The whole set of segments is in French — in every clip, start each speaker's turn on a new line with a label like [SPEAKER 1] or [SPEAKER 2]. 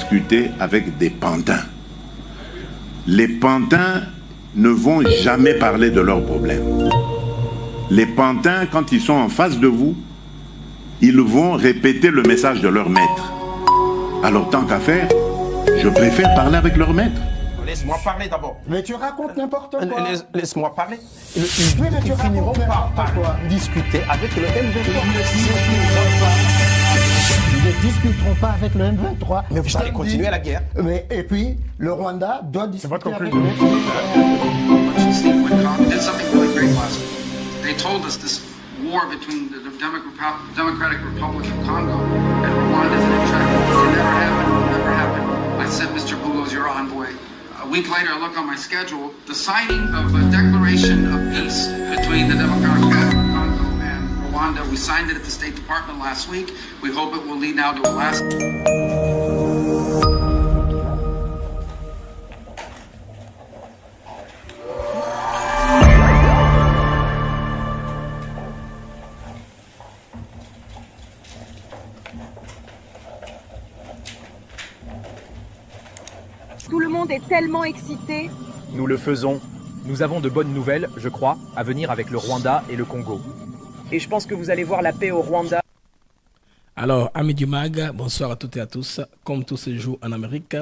[SPEAKER 1] discuter avec des pantins. Les pantins ne vont jamais parler de leurs problèmes. Les pantins, quand ils sont en face de vous, ils vont répéter le message de leur maître. Alors tant qu'à faire, je préfère parler avec leur maître.
[SPEAKER 2] Laisse-moi parler d'abord.
[SPEAKER 3] Mais tu racontes n'importe quoi.
[SPEAKER 2] Laisse-moi parler.
[SPEAKER 3] Mais tu racontes n'importe quoi.
[SPEAKER 2] Discuter avec le M23.
[SPEAKER 3] Ils ne discuteront pas avec le M23.
[SPEAKER 2] Mais vous allez continuer la guerre.
[SPEAKER 3] Mais, et puis, le Rwanda doit discuter avec le
[SPEAKER 4] Did something really great last week. They told us this war between the Democratic Republic of Congo and Rwanda is an attraction. It can never happen. It will never happen. I sent Mr. Boulot's your envoy. A week later, I look on my schedule, the signing of a declaration of peace between the Democratic Republic of Congo and Rwanda. We signed it at the State Department last week. We hope it will lead now to a lasting...
[SPEAKER 5] Tout le monde est tellement excité.
[SPEAKER 6] Nous le faisons. Nous avons de bonnes nouvelles, je crois, à venir avec le Rwanda et le Congo. Et je pense que vous allez voir la paix au Rwanda.
[SPEAKER 7] Alors, amis du MAG, bonsoir à toutes et à tous. Comme tous ces jours en Amérique,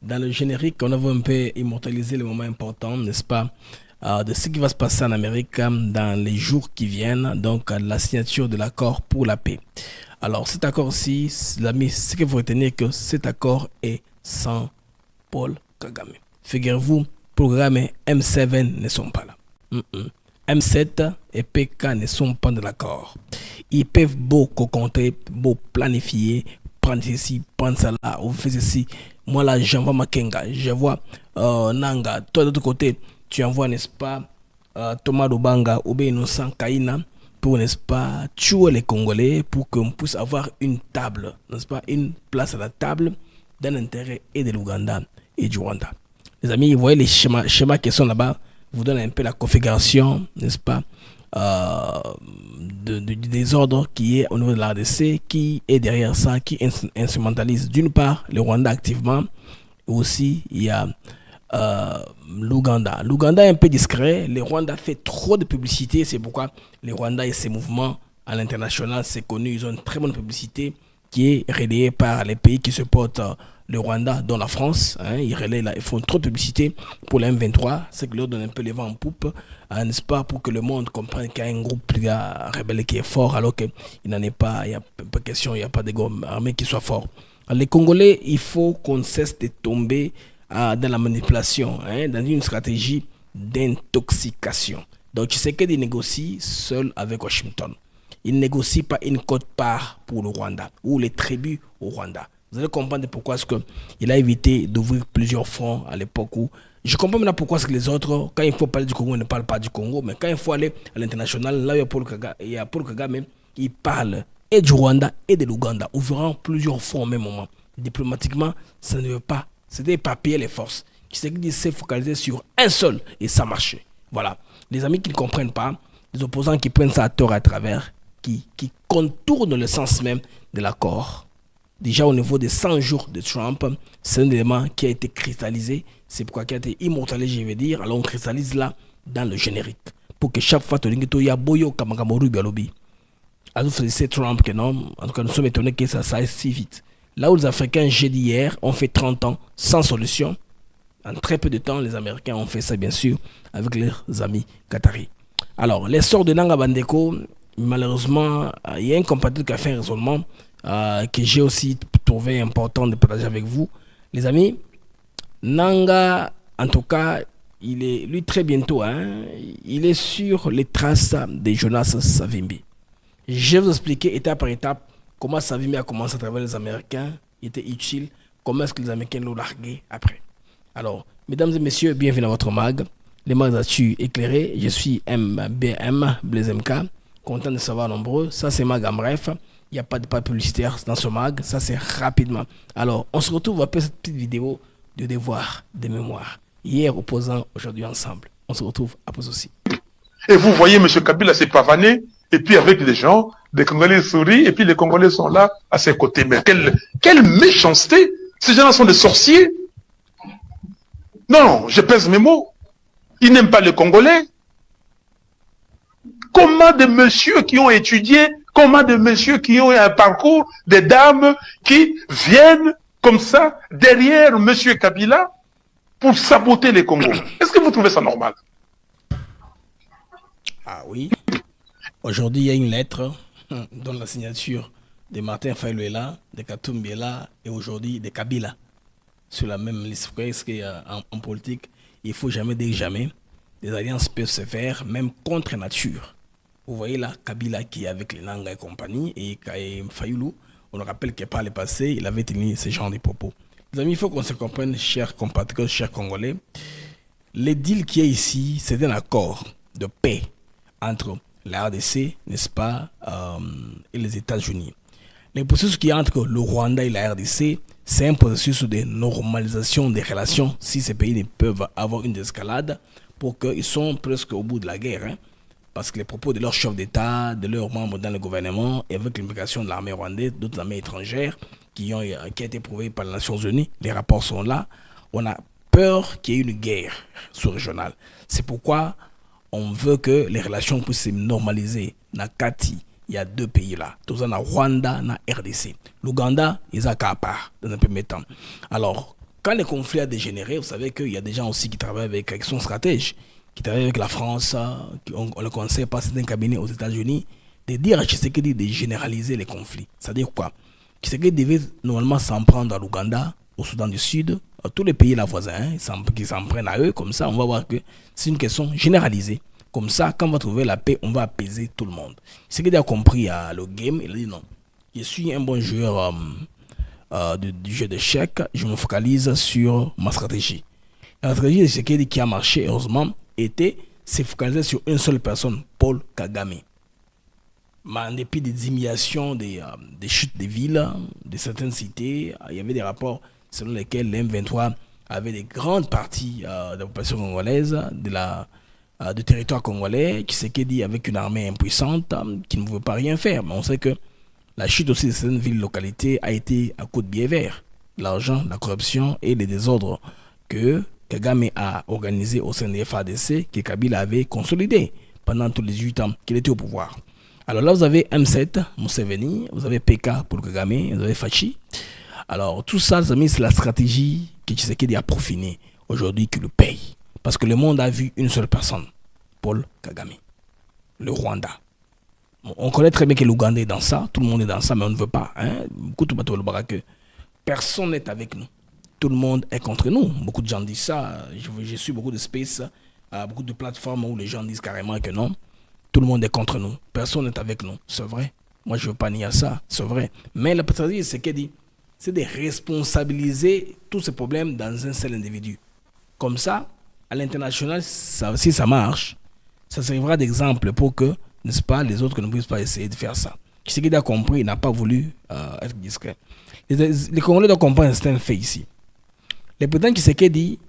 [SPEAKER 7] dans le générique, on a un peu immortalisé les moments importants, n'est-ce pas, de ce qui va se passer en Amérique dans les jours qui viennent, donc la signature de l'accord pour la paix. Alors, cet accord-ci, l'ami, ce que vous retenez que cet accord est sans Paul Kagame. Figurez-vous, programme M7 ne sont pas là. M7 et PK ne sont pas de l'accord. Ils peuvent beaucoup compter, beaucoup planifier, prendre ceci, prendre ça là, ou faire ceci. Moi là, j'envoie Makenga, je vois Nanga. Toi de l'autre côté, tu envoies, n'est-ce pas, Thomas Lubanga ou bien Innocent Kaina pour, n'est-ce pas, tuer les Congolais pour qu'on puisse avoir une table, n'est-ce pas, une place à la table d'un intérêt et de l'Ouganda et du Rwanda. Les amis, vous voyez les schémas qui sont là-bas, vous donnent un peu la configuration, n'est-ce pas, du désordre qui est au niveau de la RDC, qui est derrière ça, qui instrumentalise d'une part le Rwanda activement, aussi il y a l'Ouganda. L'Ouganda est un peu discret, le Rwanda fait trop de publicité, c'est pourquoi le Rwanda et ses mouvements à l'international, c'est connu, ils ont une très bonne publicité qui est relayée par les pays qui supportent le Rwanda, dont la France. Ils relaient là, ils font trop de publicité pour les M23, c'est que leur donne un peu les vents en poupe, n'est-ce pas, pour que le monde comprenne qu'il y a un groupe rebelle qui est fort, alors qu'il n'en est pas, il n'y a pas question, il n'y a pas de groupe armé qui soit fort. Alors, les Congolais, il faut qu'on cesse de tomber dans la manipulation, dans une stratégie d'intoxication. Donc, tu sais qu'il négocie seul avec Washington. Il ne négocie pas une quote-part pour le Rwanda ou les tribus au Rwanda. Vous allez comprendre pourquoi est-ce qu'il a évité d'ouvrir plusieurs fronts à l'époque où... Je comprends maintenant pourquoi est-ce que les autres, quand il faut parler du Congo, ils ne parlent pas du Congo, mais quand il faut aller à l'international, là il y a Paul Kagame, il parle et du Rwanda et de l'Ouganda, ouvrant plusieurs fronts au même moment. Diplomatiquement, ça ne veut pas, c'était éparpiller les forces. Qui s'est dit s'est focalisé sur un seul et ça marchait. Voilà. Les amis qui ne comprennent pas, les opposants qui prennent ça à tort à travers, qui contournent le sens même de l'accord. Déjà au niveau des 100 jours de Trump, c'est un élément qui a été cristallisé, c'est pourquoi qui a été immortalisé, je veux dire. Alors on cristallise là dans le générique pour que chaque fois il y a boyo kamagamoru bialobi. Alors c'est Trump que non, en tout cas nous sommes étonnés que ça aille si vite. Là où les Africains jeudi hier ont fait 30 ans sans solution, en très peu de temps les Américains ont fait ça bien sûr avec leurs amis qataris. Alors l'essor de Nanga Bandeko, malheureusement il y a un compatriote qui a fait un raisonnement que j'ai aussi trouvé important de partager avec vous. Les amis, Nanga, en tout cas, il est, lui très bientôt, il est sur les traces de Jonas Savimbi. Je vais vous expliquer étape par étape comment Savimbi a commencé à travers les Américains, il était utile, comment est-ce que les Américains l'ont largué après. Alors, mesdames et messieurs, bienvenue à votre mag, les mags d'actu éclairés, je suis MBM, Blaise MK, content de savoir nombreux, ça c'est mag en bref. Il n'y a pas de publicitaire dans ce mag, ça c'est rapidement. Alors, on se retrouve après cette petite vidéo de devoir, de mémoire. Hier opposant, aujourd'hui ensemble. On se retrouve après aussi.
[SPEAKER 8] Et vous voyez M. Kabila s'est pavané, et puis avec des gens, des Congolais sourient, et puis les Congolais sont là à ses côtés. Mais quelle méchanceté Ces gens-là sont des sorciers. Non, je pèse mes mots. Ils n'aiment pas les Congolais. Comment des messieurs qui ont étudié, comment des messieurs qui ont un parcours, des dames qui viennent comme ça derrière monsieur Kabila pour saboter les Congos. Est-ce que vous trouvez ça normal?
[SPEAKER 7] Ah oui. Aujourd'hui, il y a une lettre dont la signature de Martin Fayulu est là, de Katumbi est là, et aujourd'hui de Kabila. Sur la même liste, parce qu'en politique, il faut jamais dire jamais. Des alliances peuvent se faire, même contre nature. Vous voyez là, Kabila qui est avec les Nanga et compagnie, et Fayulu, on le rappelle que par le passé, il avait tenu ce genre de propos. Les amis, il faut qu'on se comprenne, chers compatriotes, chers Congolais. Le deal qui est ici, c'est un accord de paix entre la RDC, n'est-ce pas, et les États-Unis. Le processus qui est entre le Rwanda et la RDC, c'est un processus de normalisation des relations si ces pays ne peuvent avoir une escalade pour qu'ils sont presque au bout de la guerre. Parce que les propos de leurs chefs d'État, de leurs membres dans le gouvernement, et avec l'implication de l'armée rwandaise, d'autres armées étrangères qui ont été prouvées par les Nations Unies, les rapports sont là. On a peur qu'il y ait une guerre sous-régionale. C'est pourquoi on veut que les relations puissent se normaliser. Nakati, il y a deux pays là. Tout ça, na Rwanda, na RDC. L'Ouganda, ils ont qu'à part dans un premier temps. Alors, quand le conflit a dégénéré, vous savez qu'il y a des gens aussi qui travaillent avec son stratège, qui travaillent avec la France, on le conseille par certains cabinets aux États-Unis, de dire à Tshisekedi de généraliser les conflits. C'est-à-dire quoi? Tshisekedi devait normalement s'en prendre à l'Ouganda, au Soudan du Sud, à tous les pays là voisins, qui s'en prennent à eux. Comme ça, on va voir que c'est une question généralisée. Comme ça, quand on va trouver la paix, on va apaiser tout le monde. Tshisekedi a compris le game, il a dit non. Je suis un bon joueur du jeu d'échecs, je me focalise sur ma stratégie. La stratégie de Tshisekedi qui a marché, heureusement, s'est focalisée sur une seule personne, Paul Kagame. Mais en dépit des humiliations, des chutes des villes, de certaines cités, il y avait des rapports selon lesquels l'M23 avait des grandes parties de la population congolaise, du territoire congolais, qui s'est dit avec une armée impuissante qui ne pouvait pas rien faire. Mais on sait que la chute aussi de certaines villes localités a été à coup de billets verts. L'argent, la corruption et les désordres que Kagame a organisé au sein des FARDC, que Kabila avait consolidé pendant tous les 8 ans qu'il était au pouvoir. Alors là, vous avez M7, Museveni, vous avez PK pour Kagame, vous avez Fachi. Alors tout ça, c'est la stratégie que Tshisekedi a profinée aujourd'hui qui le paye. Parce que le monde a vu une seule personne, Paul Kagame, le Rwanda. On connaît très bien que l'Ouganda est dans ça, tout le monde est dans ça, mais on ne veut pas. Personne n'est avec nous. Tout le monde est contre nous. Beaucoup de gens disent ça. Je suis beaucoup de space, beaucoup de plateformes où les gens disent carrément que non. Tout le monde est contre nous. Personne n'est avec nous. C'est vrai. Moi, je ne veux pas nier ça. C'est vrai. Mais la stratégie, c'est qu'elle dit, c'est de responsabiliser tous ces problèmes dans un seul individu. Comme ça, à l'international, si ça marche, ça servira d'exemple pour que, n'est-ce pas, les autres ne puissent pas essayer de faire ça. Ce qu'il a compris, il n'a pas voulu être discret. Les Congolais doivent comprendre c'est un fait ici. Le président Tshisekedi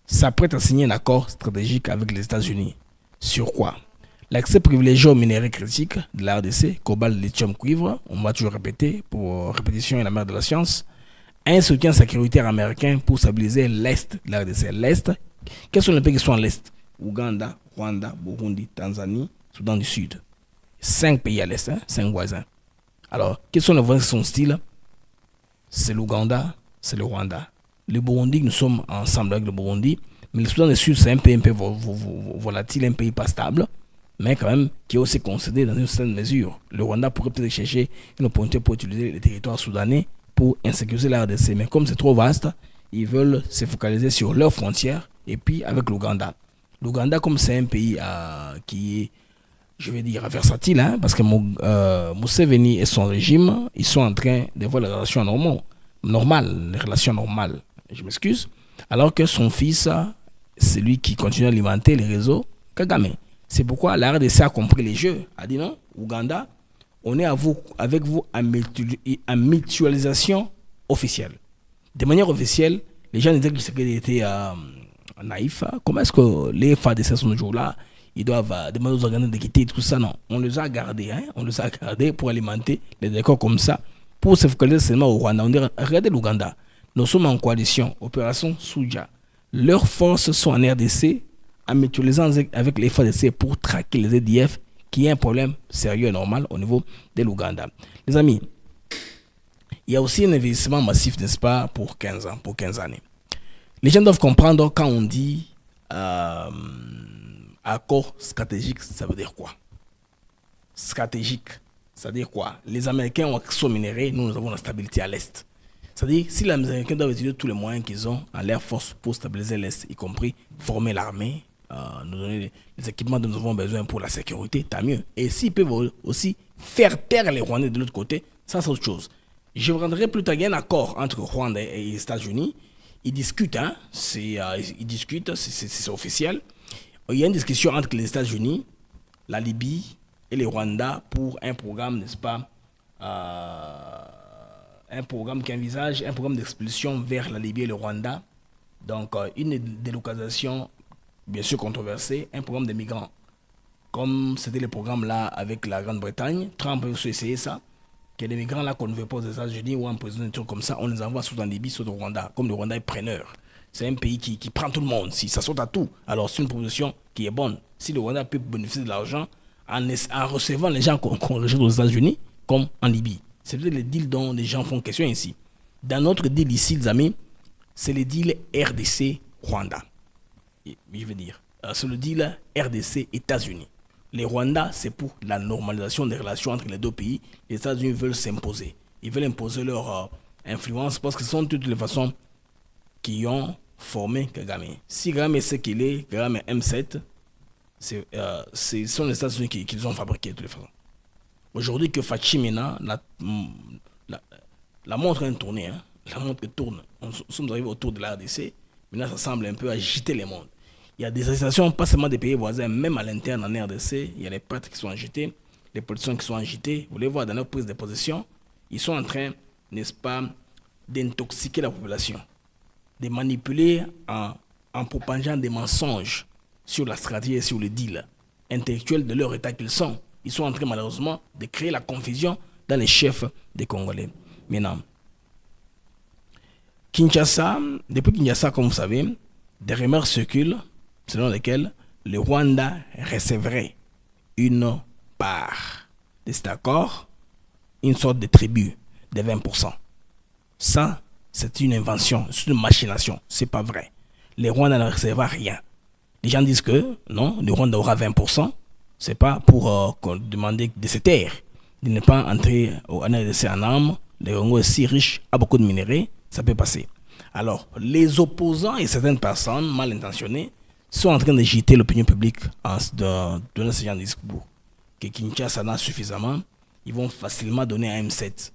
[SPEAKER 7] s'apprête à signer un accord stratégique avec les États-Unis. Sur quoi? L'accès privilégié aux minéraux critiques de la RDC, cobalt, lithium, cuivre, on va toujours répéter, pour répétition et la mère de la science, un soutien sécuritaire américain pour stabiliser l'Est de la RDC. L'Est, quels sont les pays qui sont à l'Est? Ouganda, Rwanda, Burundi, Tanzanie, Soudan du Sud. 5 pays à l'Est, 5 voisins. Alors, quels sont les voisins qui sont hostiles? C'est l'Ouganda, c'est le Rwanda. Le Burundi, nous sommes ensemble avec le Burundi, mais le Soudan du Sud, c'est un pays un peu volatile, un pays pas stable, mais quand même qui est aussi concédé dans une certaine mesure. Le Rwanda pourrait peut-être chercher une opportunité pour utiliser les territoires soudanais pour insécuriser la RDC. Mais comme c'est trop vaste, ils veulent se focaliser sur leurs frontières et puis avec l'Ouganda. L'Ouganda, comme c'est un pays qui est, je vais dire, versatile, parce que Museveni et son régime, ils sont en train de voir les relations normales. Je m'excuse. Alors que son fils, c'est lui qui continue à alimenter les réseaux Kagame. C'est pourquoi la RDC a compris les jeux. A dit non, Ouganda, on est avec vous en mutualisation officielle. De manière officielle, les gens disaient qu'ils étaient naïfs. Comment est-ce que les FARDC sont toujours là? Ils doivent demander aux organes de quitter tout ça. Non, on les a gardés. On les a gardés pour alimenter les décors comme ça, pour se focaliser seulement au Rwanda. On dit, regardez l'Ouganda. Nous sommes en coalition, opération Souja. Leurs forces sont en RDC, en mutualisant avec les FADC pour traquer les EDF, qui est un problème sérieux et normal au niveau de l'Ouganda. Les amis, il y a aussi un investissement massif, n'est-ce pas, pour 15 ans, pour 15 années. Les gens doivent comprendre quand on dit accord stratégique, ça veut dire quoi? Stratégique, ça veut dire quoi? Les Américains ont accès aux minéraux, nous avons la stabilité à l'Est. C'est-à-dire, si les Américains doivent utiliser tous les moyens qu'ils ont à l'air force pour stabiliser l'Est, y compris former l'armée, nous donner les équipements dont nous avons besoin pour la sécurité, tant mieux. Et s'ils peuvent aussi faire taire les Rwandais de l'autre côté, ça c'est autre chose. Je rendrai plus tard un accord entre Rwanda et les États-Unis. Ils discutent, hein, c'est officiel. Il y a une discussion entre les États-Unis, la Libye et les Rwanda pour un programme, n'est-ce pas, un programme qui envisage un programme d'expulsion vers la Libye et le Rwanda. Donc, une délocalisation, bien sûr controversée, un programme de migrants. Comme c'était le programme là avec la Grande-Bretagne, Trump a aussi essayé ça, que les migrants là qu'on ne veut pas aux États-Unis ou en prison, des trucs comme ça, on les envoie soit en Libye, soit au Rwanda. Comme le Rwanda est preneur. C'est un pays qui prend tout le monde, si ça saute à tout. Alors, c'est une proposition qui est bonne. Si le Rwanda peut bénéficier de l'argent en recevant les gens qu'on rejette aux États-Unis, comme en Libye. C'est peut-être le deal dont les gens font question ici. Dans notre deal ici, les amis, c'est le deal RDC-Rwanda. Je veux dire, c'est le deal RDC-États-Unis. Les Rwandais, c'est pour la normalisation des relations entre les deux pays. Les États-Unis veulent s'imposer. Ils veulent imposer leur influence parce que ce sont toutes les façons qui ont formé Kagame. Si Kagame est ce qu'il est, Kagame est M7, ce sont les États-Unis qui les ont fabriqués de toutes les façons. Aujourd'hui que Fachimena, la montre est tournée, hein? La montre tourne. Nous sommes arrivés autour de la RDC. Maintenant, ça semble un peu agiter les mondes. Il y a des agitations, pas seulement des pays voisins, même à l'interne en RDC. Il y a les prêtres qui sont agités, les politiciens qui sont agités. Vous les voyez dans leur prise de position. Ils sont en train, n'est-ce pas, d'intoxiquer la population, de manipuler en propageant des mensonges sur la stratégie et sur le deal intellectuel de leur état qu'ils sont. Ils sont en train malheureusement de créer la confusion dans les chefs des Congolais. Maintenant, Kinshasa, depuis Kinshasa, comme vous savez, des rumeurs circulent selon lesquelles le Rwanda recevrait une part de cet accord, une sorte de tribut de 20%. Ça, c'est une invention, c'est une machination, c'est pas vrai. Le Rwanda ne recevra rien. Les gens disent que non, le Rwanda aura 20%. C'est pas pour demander de se taire, de ne pas entrer en RDC en armes. Le Congo est si riche, a beaucoup de minéraux, ça peut passer. Alors, les opposants et certaines personnes mal intentionnées sont en train de jeter l'opinion publique en donnant ce genre de discours. Que Kinshasa en a suffisamment, ils vont facilement donner un M7.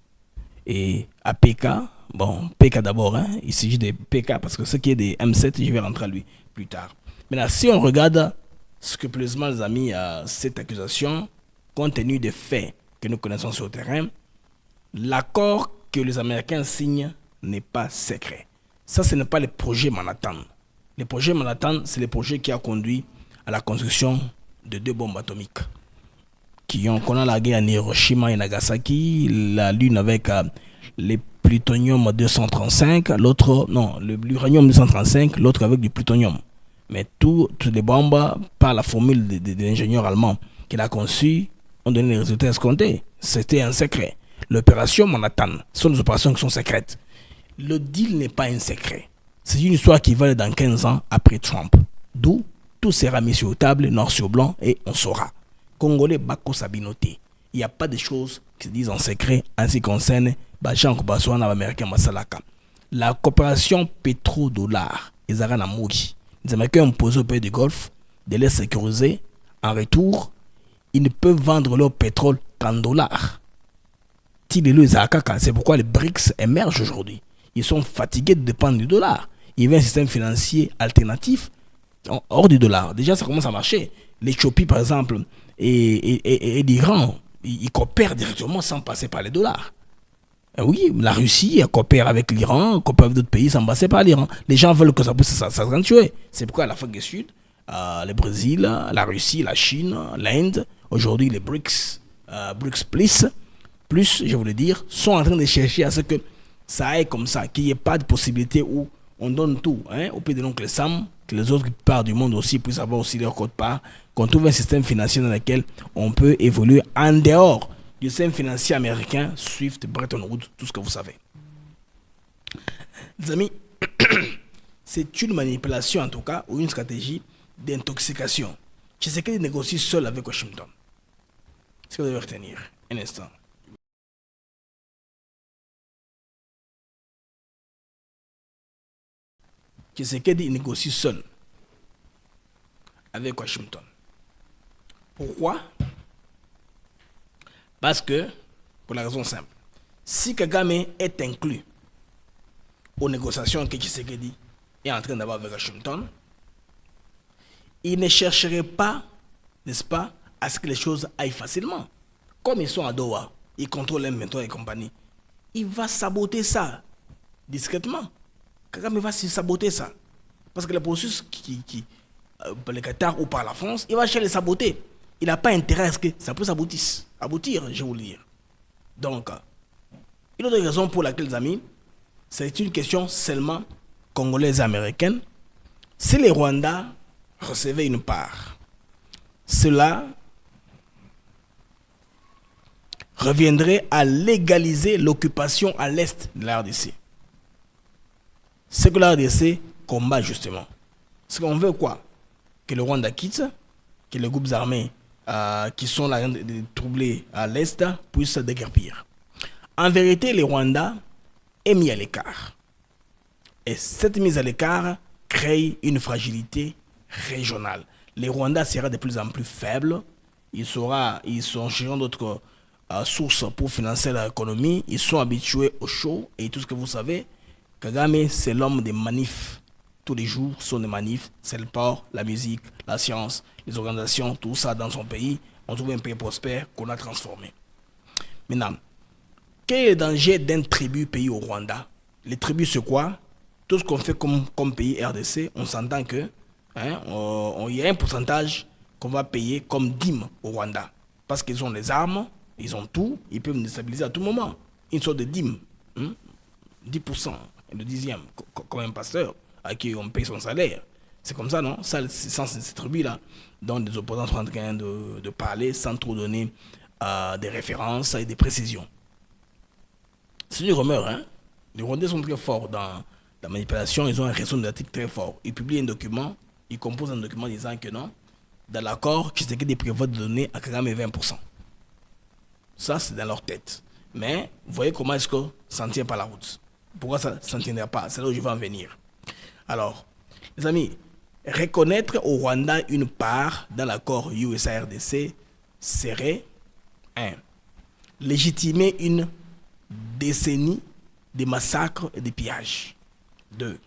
[SPEAKER 7] Et à PK, bon, PK d'abord, hein, il s'agit de PK parce que ce qui est des M7, je vais rentrer à lui plus tard. Maintenant, si on regarde scrupuleusement, les amis, cette accusation, compte tenu des faits que nous connaissons sur le terrain, l'accord que les Américains signent n'est pas secret. Ça, ce n'est pas le projet Manhattan. Le projet Manhattan, c'est le projet qui a conduit à la construction de 2 bombes atomiques qu'on a larguées à Hiroshima et Nagasaki, la Lune avec le plutonium 235, l'uranium 235, l'autre avec du plutonium. Mais toutes les bombes, par la formule de l'ingénieur allemand qu'il a conçu, ont donné les résultats escomptés. C'était un secret. L'opération Manhattan, ce sont des opérations qui sont secrètes. Le deal n'est pas un secret. C'est une histoire qui va aller dans 15 ans après Trump. D'où tout sera mis sur table, noir sur blanc, et on saura. Congolais, Bako Sabinoté. Il n'y a pas de choses qui se disent en secret en ce qui concerne Bachan Koubasouana, Américain Masalaka. La coopération pétrodollar, ils ont mouri. Les Américains ont posé au pays du Golfe de les sécuriser. En retour, ils ne peuvent vendre leur pétrole qu'en dollars. C'est pourquoi les BRICS émergent aujourd'hui. Ils sont fatigués de dépendre du dollar. Il y a un système financier alternatif hors du dollar. Déjà, ça commence à marcher. L'Éthiopie, par exemple, et l'Iran, ils coopèrent directement sans passer par les dollars. Oui, la Russie coopère avec l'Iran, coopère avec d'autres pays sans passer par l'Iran. Les gens veulent que ça puisse s'accentuer. C'est pourquoi l'Afrique du Sud, le Brésil, la Russie, la Chine, l'Inde, aujourd'hui les BRICS plus, je voulais dire, sont en train de chercher à ce que ça aille comme ça, qu'il n'y ait pas de possibilité où on donne tout au pays de l'oncle Sam, que les autres parts du monde aussi puissent avoir aussi leur quote-part, qu'on trouve un système financier dans lequel on peut évoluer en dehors du système financier américain, SWIFT, Bretton Woods, tout ce que vous savez. Les amis, c'est une manipulation en tout cas, ou une stratégie d'intoxication. Tshisekedi négocie seul avec Washington. C'est ce que vous devez retenir. Un instant. Tshisekedi négocie seul avec Washington. Pourquoi? Parce que, pour la raison simple, si Kagame est inclus aux négociations que Tshisekedi est en train d'avoir avec Washington, il ne chercherait pas, n'est-ce pas, à ce que les choses aillent facilement. Comme ils sont à Doha, ils contrôlent M23 et compagnie, il va saboter ça discrètement. Kagame va saboter ça. Parce que le processus par le Qatar ou par la France, il va chercher les saboter. Il n'a pas intérêt à ce que ça puisse aboutir, je vous le dire. Donc, une autre raison pour laquelle, les amis, c'est une question seulement congolaise et américaine. Si les Rwandais recevaient une part, cela reviendrait à légaliser l'occupation à l'est de la RDC. C'est que la RDC combat justement. Ce qu'on veut quoi? Que le Rwanda quitte, que les groupes armés qui sont là de troubler à l'est puissent se déguerpir. En vérité, le Rwanda est mis à l'écart. Et cette mise à l'écart crée une fragilité régionale. Les Rwandais sera de plus en plus faibles. Ils sont gérant d'autres sources pour financer leur économie. Ils sont habitués au show et tout ce que vous savez. Kagame, c'est l'homme des manifs. Tous les jours sont des manifs. C'est le port, la musique, la science, les organisations, tout ça dans son pays. On trouve un pays prospère qu'on a transformé. Maintenant, quel est le danger d'un tribut pays au Rwanda? Les tribus, c'est quoi? Tout ce qu'on fait comme pays RDC, on s'entend que il y a un pourcentage qu'on va payer comme dîme au Rwanda. Parce qu'ils ont les armes, ils ont tout, ils peuvent nous déstabiliser à tout moment. Une sorte de dîme. 10%, le dixième, comme un pasteur à qui on paye son salaire. C'est comme ça, non? Ça, c'est sans cette tribu-là, dont les opposants sont en train de parler sans trop donner des références et des précisions. C'est une rumeur, hein? Les Rwandais sont très forts dans la manipulation, ils ont un réseau médiatique très fort. Ils publient un document, ils composent un document disant que non, dans l'accord, Tshisekedi prévoit de donner à Kagame 20%. Ça, c'est dans leur tête. Mais, vous voyez comment est-ce que ça ne tient pas la route. Pourquoi ça ne tiendra pas? C'est là où je vais en venir. Alors, les amis, reconnaître au Rwanda une part dans l'accord USA-RDC serait 1. Légitimer une décennie de massacres et de pillages. 2.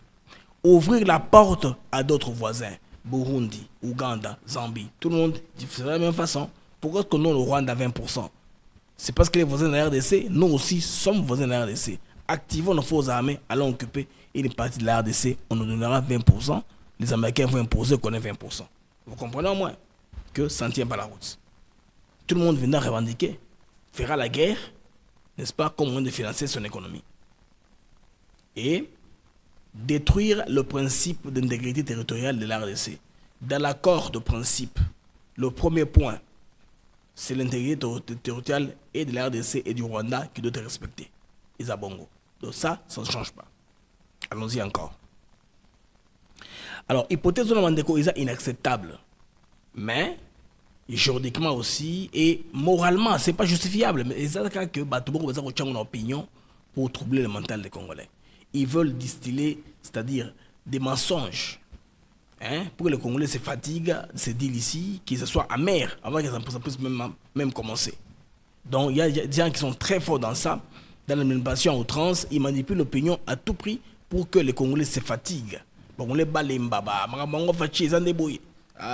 [SPEAKER 7] Ouvrir la porte à d'autres voisins, Burundi, Ouganda, Zambie, tout le monde fait de la même façon. Pourquoi est-ce qu'on a le Rwanda à 20%? C'est parce que les voisins de la RDC, nous aussi sommes voisins de la RDC. Activons nos forces armées, allons occuper une partie de la RDC, on nous donnera 20%. Les Américains vont imposer qu'on ait 20%. Vous comprenez au moins que ça ne tient pas la route. Tout le monde viendra revendiquer, fera la guerre, n'est-ce pas, comme moyen de financer son économie. Et détruire le principe d'intégrité territoriale de la RDC. Dans l'accord de principe, le premier point, c'est l'intégrité territoriale et de la RDC et du Rwanda qui doit être respectée. Isabongo. Donc ça ne change pas. Allons-y encore. Alors, hypothèse de Mandeko est inacceptable. Mais, juridiquement aussi, et moralement, ce n'est pas justifiable. Mais c'est ça que Batoubo va avoir une opinion pour troubler le mental des Congolais. Ils veulent distiller, c'est-à-dire des mensonges, pour que les Congolais se fatiguent, se disent ici, qu'ils se soient amers avant que ça puisse même commencer. Donc, il y a des gens qui sont très forts dans ça, dans la manipulation à outrance. Ils manipulent l'opinion à tout prix pour que les Congolais se fatiguent. Bon, on les bat les mbaba,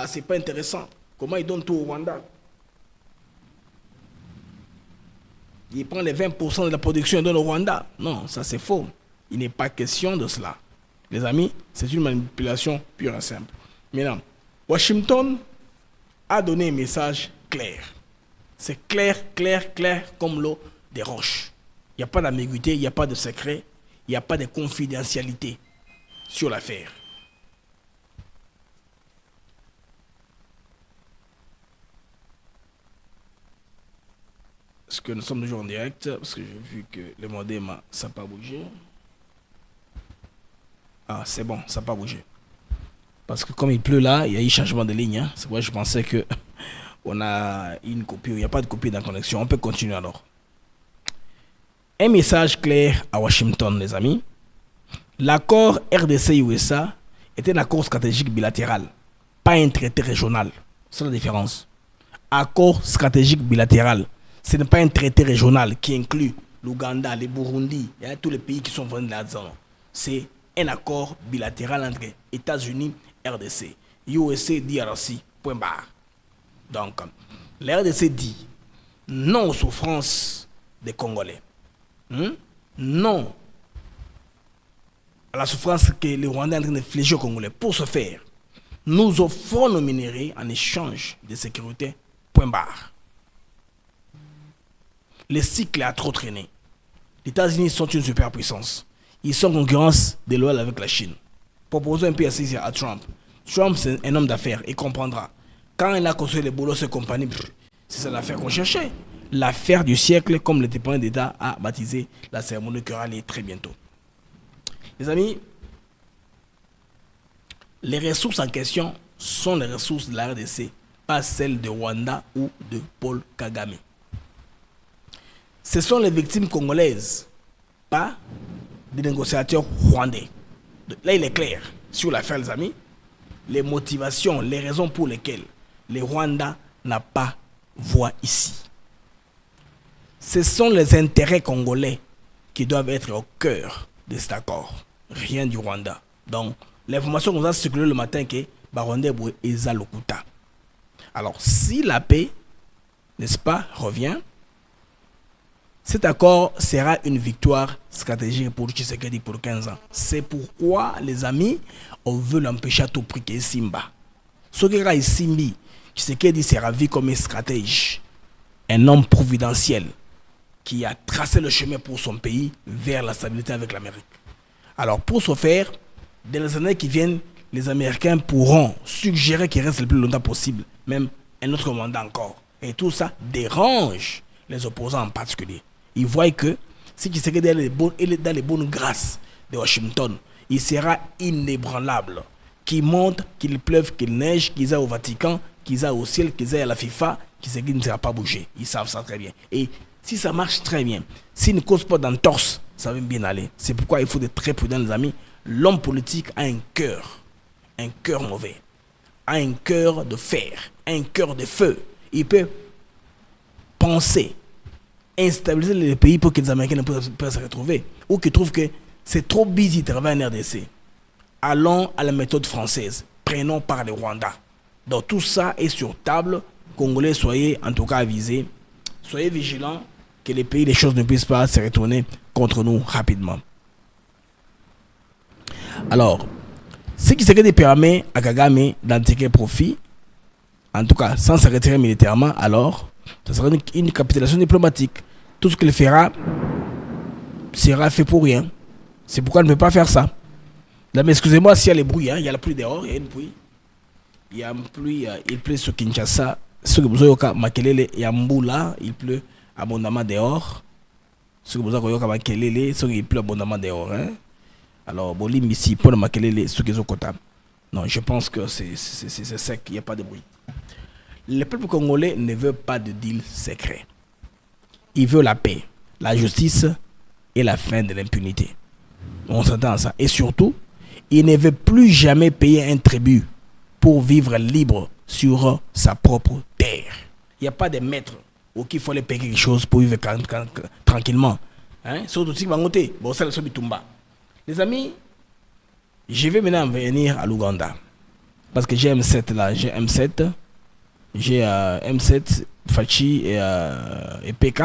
[SPEAKER 7] c'est pas intéressant. Comment ils donnent tout au Rwanda? Ils prennent les 20% de la production et donnent au Rwanda. Non, ça c'est faux. Il n'est pas question de cela. Les amis, c'est une manipulation pure et simple. Maintenant, Washington a donné un message clair. C'est clair comme l'eau des roches. Il n'y a pas d'ambiguïté, il n'y a pas de secret. Il n'y a pas de confidentialité sur l'affaire. Est-ce que nous sommes toujours en direct? Parce que j'ai vu que le modem, ça n'a pas bougé. Ah, c'est bon, ça n'a pas bougé. Parce que comme il pleut là, il y a eu changement de ligne. Hein. C'est pourquoi je pensais que on a une coupure. Il n'y a pas de coupure dans la connexion. On peut continuer alors. Un message clair à Washington, les amis. L'accord RDC-USA est un accord stratégique bilatéral, pas un traité régional. C'est la différence. Accord stratégique bilatéral. Ce n'est pas un traité régional qui inclut l'Ouganda, le Burundi, et tous les pays qui sont venus là-dedans. C'est un accord bilatéral entre États-Unis et RDC. USA, DRC, point barre. Donc, la RDC dit non aux souffrances des Congolais. Non à la souffrance que le Rwanda est en train d'infliger aux Congolais. Pour ce faire, nous offrons nos minéraux en échange de sécurité, point barre. Le cycle a trop traîné. Les États-Unis sont une superpuissance. Ils sont en concurrence déloyale avec la Chine. Proposons un peu assise à Trump. Trump, c'est un homme d'affaires. Il comprendra. Quand il a construit les boulots, ses compagnies, c'est ça l'affaire qu'on cherchait. L'affaire du siècle, comme le dépendant d'État a baptisé la cérémonie qui aura lieu très bientôt. Les amis, les ressources en question sont les ressources de la RDC, pas celles de Rwanda ou de Paul Kagame. Ce sont les victimes congolaises, pas des négociateurs rwandais. Là, il est clair sur l'affaire, les amis. Les motivations, les raisons pour lesquelles le Rwanda n'a pas voix ici. Ce sont les intérêts congolais qui doivent être au cœur de cet accord. Rien du Rwanda. Donc, l'information qu'on a circulé le matin que Baronde Eza Lokuta. Alors, si la paix, n'est-ce pas, revient, cet accord sera une victoire stratégique pour Tshisekedi pour 15 ans. C'est pourquoi, les amis, on veut l'empêcher à tout prix que Simba. Ce qui est Simbi, Tshisekedi sera vu comme un stratège, un homme providentiel qui a tracé le chemin pour son pays vers la stabilité avec l'Amérique. Alors, pour ce faire, dans les années qui viennent, les Américains pourront suggérer qu'il reste le plus longtemps possible, même un autre mandat encore. Et tout ça dérange les opposants en particulier. Ils voient que si Tshisekedi est dans les bonnes grâces de Washington, il sera inébranlable. Qu'il monte, qu'il pleuve, qu'il neige, qu'ils aient au Vatican, qu'ils aient au ciel, qu'ils aient à la FIFA, Tshisekedi ne sera pas bougé. Ils savent ça très bien. Et si ça marche très bien, s'il ne cause pas d'entorse, ça va bien aller. C'est pourquoi il faut être très prudent, les amis. L'homme politique a un cœur mauvais, a un cœur de fer, un cœur de feu. Il peut penser, instabiliser les pays pour que les Américains ne puissent pas se retrouver, ou qu'ils trouvent que c'est trop busy de travailler en RDC. Allons à la méthode française, prenons par le Rwanda. Donc tout ça est sur table. Congolais, soyez en tout cas avisés, soyez vigilants que les pays, les choses ne puissent pas se retourner contre nous rapidement. Alors, ce qui serait permet à Kagame d'en tirer profit, en tout cas sans se retirer militairement, alors ce sera une capitulation diplomatique. Tout ce qu'il fera sera fait pour rien. C'est pourquoi il ne peut pas faire ça. Là, mais excusez-moi s'il y a les bruits, hein, il y a la pluie dehors, il y a une pluie. Il y a une pluie, il pleut sur Kinshasa, sur Makelele et Mboula, il pleut abondamment dehors. Sur Makelele, il pleut abondamment dehors. Hein. Alors, Bolim ici, pour le Makelele, sur Kizokota. Non, je pense que c'est sec, il n'y a pas de bruit. Le peuple congolais ne veut pas de deal secret. Il veut la paix, la justice et la fin de l'impunité. On s'entend à ça. Et surtout, il ne veut plus jamais payer un tribut pour vivre libre sur sa propre terre. Il n'y a pas de maître auquel il faut aller payer quelque chose pour vivre tranquillement. Hein? Surtout si vous avez bon, ça, les amis, je vais maintenant venir à l'Ouganda. Parce que j'ai M7 là, j'ai M7, Fachi et PK.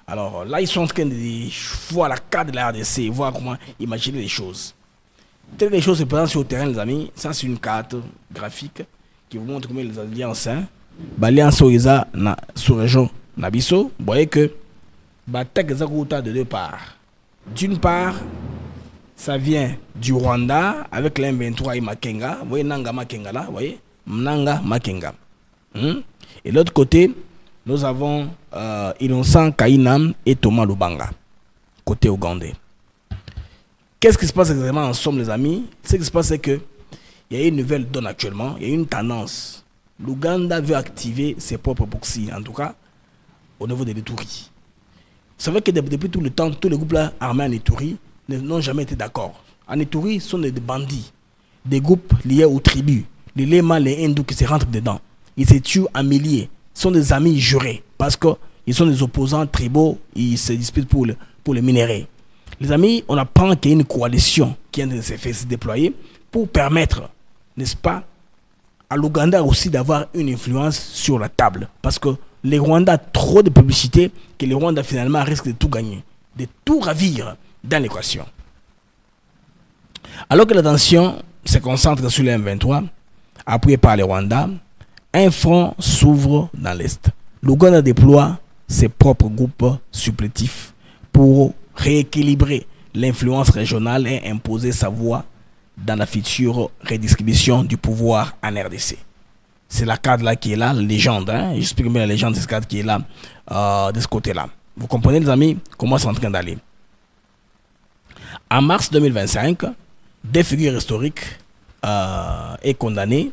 [SPEAKER 7] Alors là, ils sont en train de voir la carte de la RDC, voir comment imaginer les choses. Telles les choses se présentent sur le terrain, les amis. Ça, c'est une carte graphique qui vous montre comment les alliances, l'alliance Oiza sous région Nabiso. Vous voyez que l'attaque est de deux parts. D'une part, ça vient du Rwanda avec l'M23 et Makenga. Vous voyez Nanga Makenga là, vous voyez Nanga Makenga. Et de l'autre côté, nous avons Innocent Kainam et Thomas Lubanga, côté ougandais. Qu'est-ce qui se passe exactement en somme, les amis? Ce qui se passe, c'est que il y a une nouvelle donne actuellement, il y a une tendance. L'Ouganda veut activer ses propres proxys, en tout cas au niveau de l'Ituri. Vous savez que depuis tout le temps, tous les groupes là, armés en Ituri n'ont jamais été d'accord. En Ituri, ce sont des bandits, des groupes liés aux tribus, les Lema, les hindous qui se rentrent dedans. Ils se tuent en milliers. Ce sont des amis jurés parce qu'ils sont des opposants tribaux, ils se disputent pour les minéraux. Les amis, on apprend qu'il y a une coalition qui vient de se déployer pour permettre, n'est-ce pas, à l'Ouganda aussi d'avoir une influence sur la table. Parce que les Rwandais ont trop de publicité que les Rwandais finalement risquent de tout gagner, de tout ravir dans l'équation. Alors que l'attention se concentre sur le M23, appuyé par les Rwandais, un front s'ouvre dans l'Est. L'Ouganda déploie ses propres groupes supplétifs pour rééquilibrer l'influence régionale et imposer sa voix dans la future redistribution du pouvoir en RDC. C'est la cadre là qui est là, la légende. J'explique bien la légende de ce cadre qui est là, de ce côté-là. Vous comprenez, les amis, comment c'est en train d'aller. En mars 2025, des figures historiques et condamnées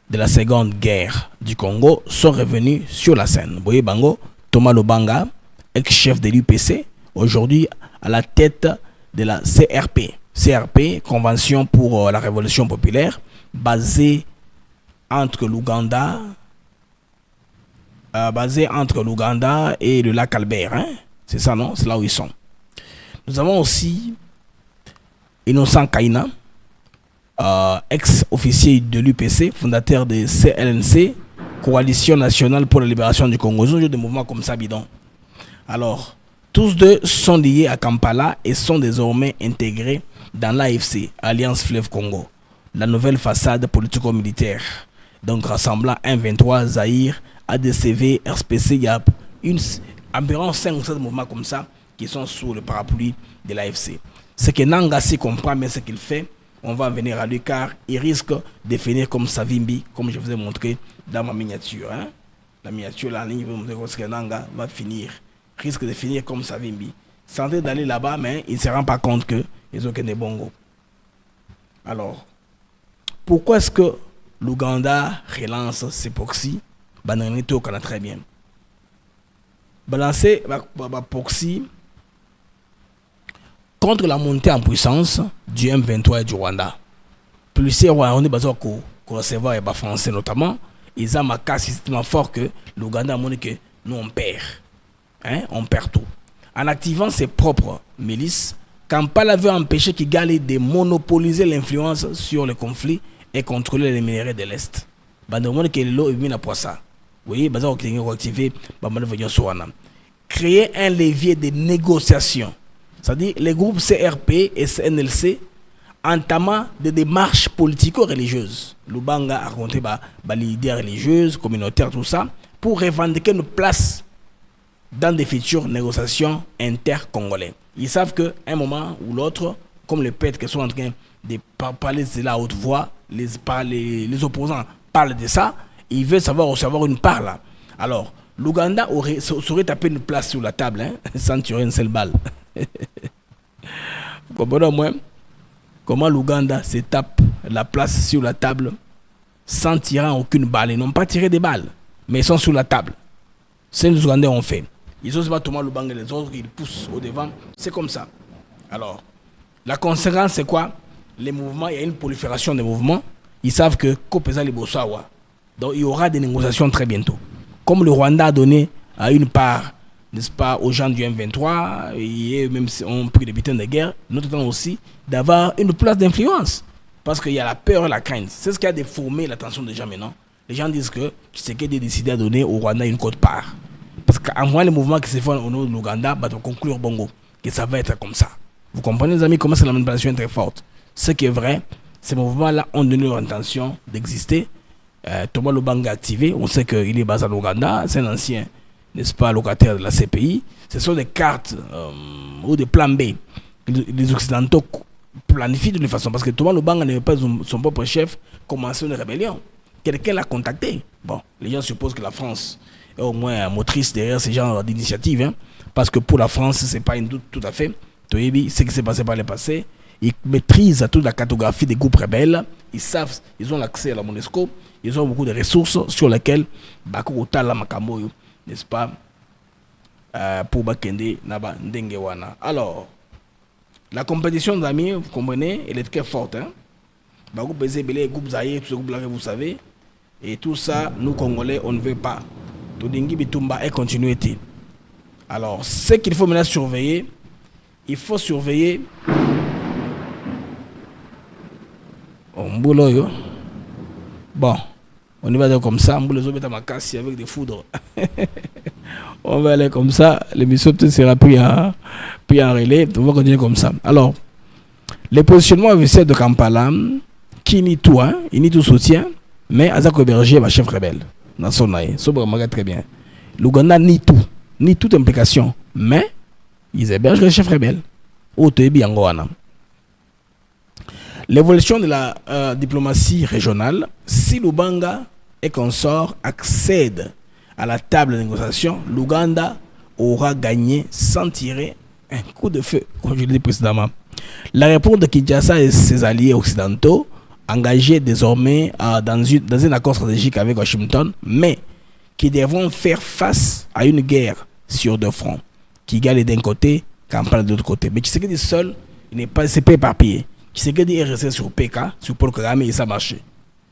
[SPEAKER 7] de la seconde guerre du Congo sont revenus sur la scène. Vous voyez, Bango, Thomas Lubanga, ex-chef de l'UPC, aujourd'hui à la tête de la CRP. CRP, Convention pour la Révolution Populaire, basée entre l'Ouganda et le lac Albert. C'est ça, non? C'est là où ils sont. Nous avons aussi Innocent Kaina, ex-officier de l'UPC, fondateur de CLNC, Coalition Nationale pour la Libération du Congo. Ils ont des mouvements comme ça, bidon. Alors, tous deux sont liés à Kampala et sont désormais intégrés dans l'AFC, Alliance Fleuve Congo, la nouvelle façade politico-militaire. Donc rassemblant M23, Zaïre, ADCV, RSPC, il y a environ 5 ou 7 mouvements comme ça qui sont sous le parapluie de l'AFC. Ce que Nangassi comprend bien ce qu'il fait, on va venir à lui car il risque de finir comme Savimbi, comme je vous ai montré dans ma miniature. La miniature, la ligne, vous montrer ce que Nanga va finir, risque de finir comme Savimbi. Sentait d'aller là-bas, mais il ne se rend pas compte qu'ils ont que des bongos. Alors, pourquoi est-ce que l'Ouganda relance ses proxys? On connaît très bien. Balancer proxy contre la montée en puissance du M23 et du Rwanda. Plusieurs Rwandais qui recevoir les Français notamment, ils ont un cas systématiquement fort que l'Ouganda a montré que nous on perd. On perd tout. En activant ses propres milices, Kampala veut empêcher Kigali de monopoliser l'influence sur le conflit et contrôler les minéraux de l'Est. Créer un levier de négociation. C'est-à-dire les groupes CRP et CNLC entamant des démarches politico-religieuses. Lubanga a raconté les idées religieuses, communautaires, tout ça, pour revendiquer une place dans des futures négociations inter-congolais. Ils savent qu'à un moment ou l'autre, comme les pètes qui sont en train de parler de la haute voix, les opposants parlent de ça, ils veulent recevoir une part là. Alors, l'Ouganda saurait taper une place sur la table, sans tirer une seule balle. Vous comprenez au moins comment l'Ouganda se tape la place sur la table sans tirer aucune balle. Ils n'ont pas tiré des balles, mais ils sont sur la table. C'est ce que les Ougandais ont fait. Ils osent pas Thomas Lubanga et les autres, ils poussent au devant. C'est comme ça. Alors, la conséquence, c'est quoi? Les mouvements, il y a une prolifération des mouvements. Ils savent que Kopeza Libosawa. Donc, il y aura des négociations très bientôt. Comme le Rwanda a donné une part, n'est-ce pas, aux gens du M23, et même si on pris des butins de guerre, nous attendons aussi d'avoir une place d'influence. Parce qu'il y a la peur et la crainte. C'est ce qui a déformé l'attention des gens maintenant. Les gens disent que Tshisekedi a décidé de donner au Rwanda une quote-part. Parce qu'en voyant les mouvements qui se font au nom de l'Ouganda, on conclure Bongo que ça va être comme ça. Vous comprenez, les amis, comment c'est la manipulation très forte. Ce qui est vrai, ces mouvements-là ont donné leur intention d'exister. Thomas Lubanga activé, on sait qu'il est basé à l'Ouganda, c'est un ancien, n'est-ce pas, locataire de la CPI. Ce sont des cartes ou des plans B. Les Occidentaux planifie de toute façon. Parce que Thomas Lubanga n'avait pas son propre chef commencer une rébellion. Quelqu'un l'a contacté. Bon, les gens supposent que la France est au moins motrice derrière ce genre d'initiative. Hein, parce que pour la France, c'est pas une doute tout à fait. Toyebi, ce qui s'est passé par le passé, ils maîtrisent toute la cartographie des groupes rebelles. Ils savent, ils ont l'accès à la MONUSCO. Ils ont beaucoup de ressources sur lesquelles Bako Tala Makamboyo, n'est-ce pas, pour Bakende Naba Ndengewana. Alors, la compétition d'amis, vous comprenez, elle est très forte. Hein? Bako Bezebele, groupe Zaïre, tout ce groupe-là que vous savez. Et tout ça, nous Congolais, on ne veut pas. Todingi Bitumba est continuité. Alors, ce qu'il faut maintenant surveiller, il faut surveiller. Bon, on y va aller comme ça. Les autres ma casse avec des foudres. On va aller comme ça. L'émission peut-être sera pris en relais. On va continuer comme ça. Alors, les positionnements officiels de Kampala, qui nie tout, hein, il nie tout soutien, mais Azako Berger est chef rebelle. Dans son aïe. Ça remarque très bien. L'Ouganda nie toute implication, mais ils hébergent le chef rebelle. L'évolution de la diplomatie régionale, si l'Oubanga et consorts accèdent à la table de négociation, l'Ouganda aura gagné sans tirer un coup de feu, comme je l'ai dit précédemment. La réponse de Kinshasa et ses alliés occidentaux, engagés désormais dans un accord stratégique avec Washington, mais qui devront faire face à une guerre sur deux fronts. Kigali d'un côté, Kampala de l'autre côté. Mais Tshisekedi seul, il c'est pas éparpillé. Tshisekedi est resté sur PK, sur Paul Kagame, et ça a marché.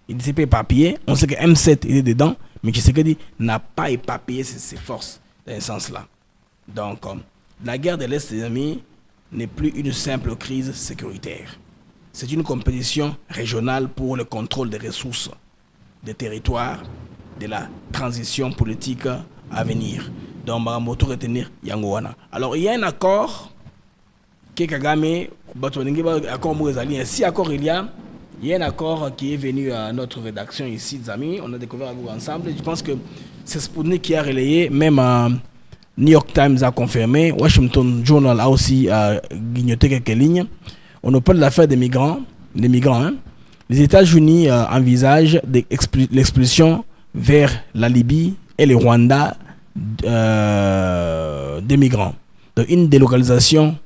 [SPEAKER 7] Il ne s'est pas éparpillé. On sait que M7 il est dedans, mais Tshisekedi n'a pas éparpillé ses forces dans ce sens-là. Donc, la guerre de l'Est des amis n'est plus une simple crise sécuritaire. C'est une compétition régionale pour le contrôle des ressources, des territoires, de la transition politique à venir. Donc, Maramoto retenir Yangowana. Alors, il y a un accord que Kagame, si accord il y a un accord qui est venu à notre rédaction ici, les amis. On a découvert avec vous ensemble. Je pense que c'est Sputnik qui a relayé, même New York Times a confirmé, Washington Journal a aussi guignoté quelques lignes. On nous parle de l'affaire des migrants. Les migrants, hein. Les États-Unis envisagent l'expulsion vers la Libye et le Rwanda des migrants. Donc, une délocalisation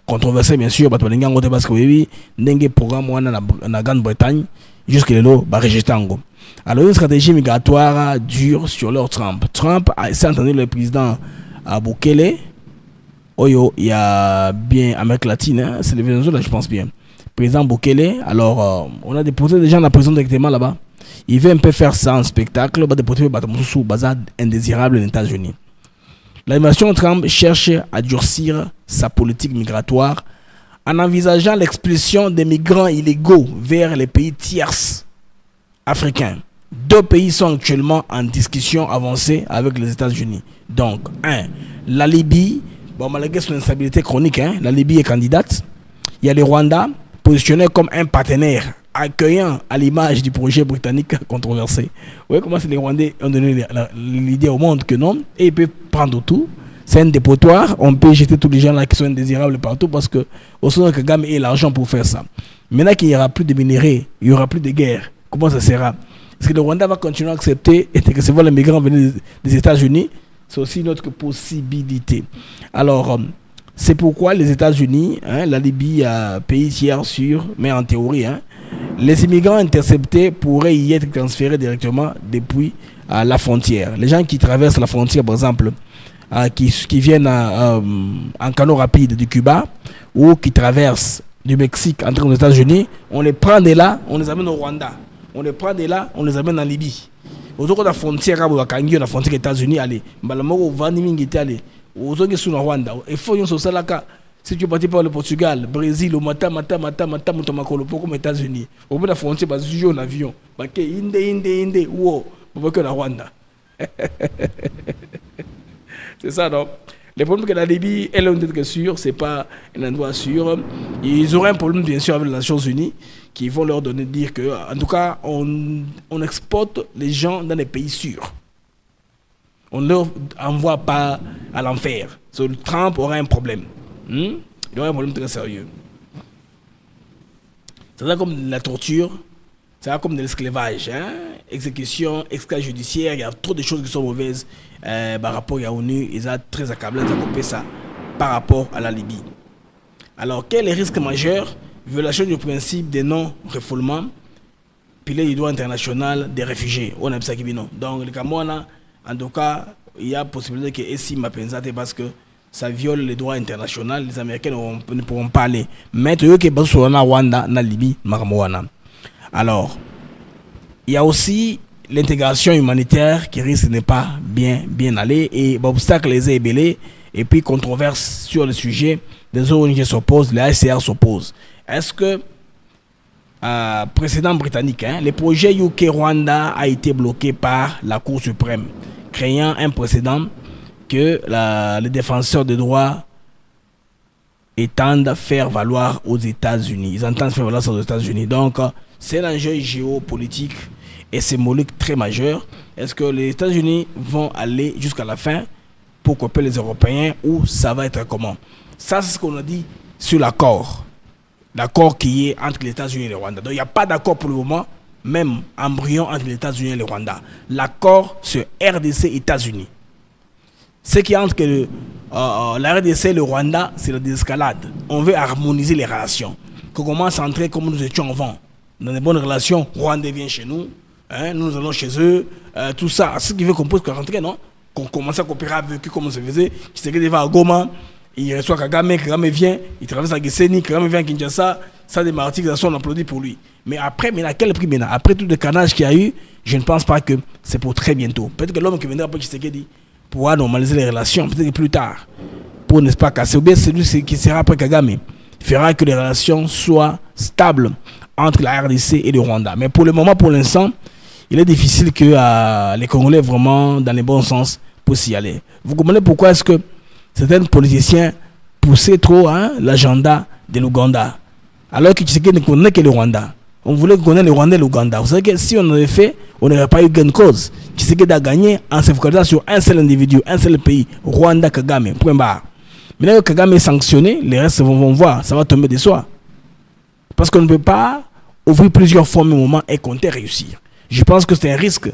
[SPEAKER 7] controversée, bien sûr, parce que oui, n'engé programme en Grande-Bretagne jusqu'à là, rejetango. Alors, une stratégie migratoire dure sur leur Trump. Trump s'est entendu le président à Bukele. Oyo, il y a bien Amérique latine, hein, c'est le Venezuela, je pense bien. Président Bukele, alors on a déposé des gens dans la prison directement là-bas. Il veut un peu faire ça en spectacle, on va déposer sous bazar indésirable aux États-Unis. L'administration Trump cherche à durcir sa politique migratoire en envisageant l'expulsion des migrants illégaux vers les pays tiers africains. Deux pays sont actuellement en discussion avancée avec les États-Unis. Donc, la Libye. Bon, malgré son instabilité chronique, hein, la Libye est candidate. Il y a le Rwanda, positionné comme un partenaire accueillant à l'image du projet britannique controversé. Vous voyez comment les Rwandais ont donné l'idée au monde que non, et ils peuvent prendre tout. C'est un dépotoir, on peut jeter tous les gens là qui sont indésirables partout parce que au sein de Kagame ait l'argent pour faire ça. Maintenant qu'il n'y aura plus de minerais, il n'y aura plus de guerre, comment ça sera? Est-ce que le Rwanda va continuer à accepter et que ce soit les migrants venus des États-Unis? C'est aussi une autre possibilité. Alors, c'est pourquoi les États-Unis, hein, la Libye, pays tiers sûr, mais en théorie, hein, les immigrants interceptés pourraient y être transférés directement depuis la frontière. Les gens qui traversent la frontière, par exemple, qui viennent en canot rapide du Cuba ou qui traversent du Mexique entrant aux États-Unis, on les prend de là, on les amène au Rwanda. On les prend de là, on les amène en Libye. Aux autres, la frontière, la frontière des États-Unis, allez, Malamoro, Vaniming, allez, aux autres, sur le Rwanda. Il faut une social là, si tu es parti par le Portugal, Brésil, au Mata, Moutomakolo, pour les États-Unis. Au bout de la frontière, bah, tu joues en avion. Bah, Inde, wow, pour que la Rwanda. C'est ça, non? Le problème que la Libye est l'un d'être sûr, c'est pas un endroit sûr. Ils auraient un problème, bien sûr, avec les Nations Unies, qui vont leur dire que, en tout cas, on exporte les gens dans les pays sûrs. On ne leur envoie pas à l'enfer. So, Trump aura un problème. Il aura un problème très sérieux. C'est comme de la torture, c'est comme de l'esclavage, hein? Exécution, extrajudiciaire, il y a trop de choses qui sont mauvaises par rapport à l'ONU, ils sont très accablés de couper ça par rapport à la Libye. Alors, quel est le risque majeur? Violation du principe de non-refoulement, pilier du droit international des réfugiés. On a ça qui non. Donc, le Cameroun, en tout cas, il y a possibilité que ici m'a pensé parce que ça viole les droits internationaux. Les Américains ne pourront pas aller. Mais tu veux que Barcelona, Rwanda, na Libye, Marmoana. Alors, il y a aussi l'intégration humanitaire qui risque de ne pas bien aller et l'obstacle les ébélés et puis controverse sur le sujet. Des ONG s'opposent, les ACR s'opposent. Est-ce que précédent britannique, hein, le projet UK-Rwanda a été bloqué par la Cour suprême, créant un précédent que les défenseurs des droits entendent faire valoir aux États-Unis. Ils entendent faire valoir aux États-Unis. Donc, c'est un enjeu géopolitique et symbolique très majeur. Est-ce que les États-Unis vont aller jusqu'à la fin pour couper les Européens ou ça va être comment? Ça, c'est ce qu'on a dit sur l'accord. L'accord qui est entre les États-Unis et le Rwanda. Donc, il n'y a pas d'accord pour le moment, même embryon entre les États-Unis et le Rwanda. L'accord sur RDC-États-Unis. Ce qui est entre la RDC et le Rwanda, c'est la désescalade. On veut harmoniser les relations. Qu'on commence à entrer comme nous étions avant. Dans des bonnes relations, Rwanda vient chez nous, hein, nous allons chez eux, tout ça. Ce qui veut qu'on puisse rentrer, non? Qu'on commence à coopérer avec eux comme on se faisait. Qui se va à Goma, il reçoit Kagame, Kagame vient, il traverse à Gesseni, Kagame vient à Kinshasa, ça des martyrs, on applaudit pour lui. Mais après, à quel prix maintenant? Après tout le carnage qu'il y a eu, je ne pense pas que c'est pour très bientôt. Peut-être que l'homme qui viendra après Tshisekedi pourra normaliser les relations, peut-être que plus tard, pour n'est-ce pas casser. Ou bien celui qui sera après Kagame fera que les relations soient stables entre la RDC et le Rwanda. Mais pour le moment, pour l'instant, il est difficile que les Congolais vraiment dans le bon sens puissent y aller. Vous comprenez pourquoi est-ce que certains politiciens poussaient trop l'agenda de l'Ouganda, alors que Tshisekedi ne connaît que le Rwanda. On voulait connaître le Rwanda et l'Ouganda. Vous savez que si on avait fait, on n'aurait pas eu gain de cause. Tshisekedi a gagné en se focalisant sur un seul individu, un seul pays, Rwanda, Kagame, point barre. Maintenant que Kagame est sanctionné, les restes vont voir, ça va tomber de soi. Parce qu'on ne peut pas ouvrir plusieurs fois au même moment et compter réussir. Je pense que c'est un risque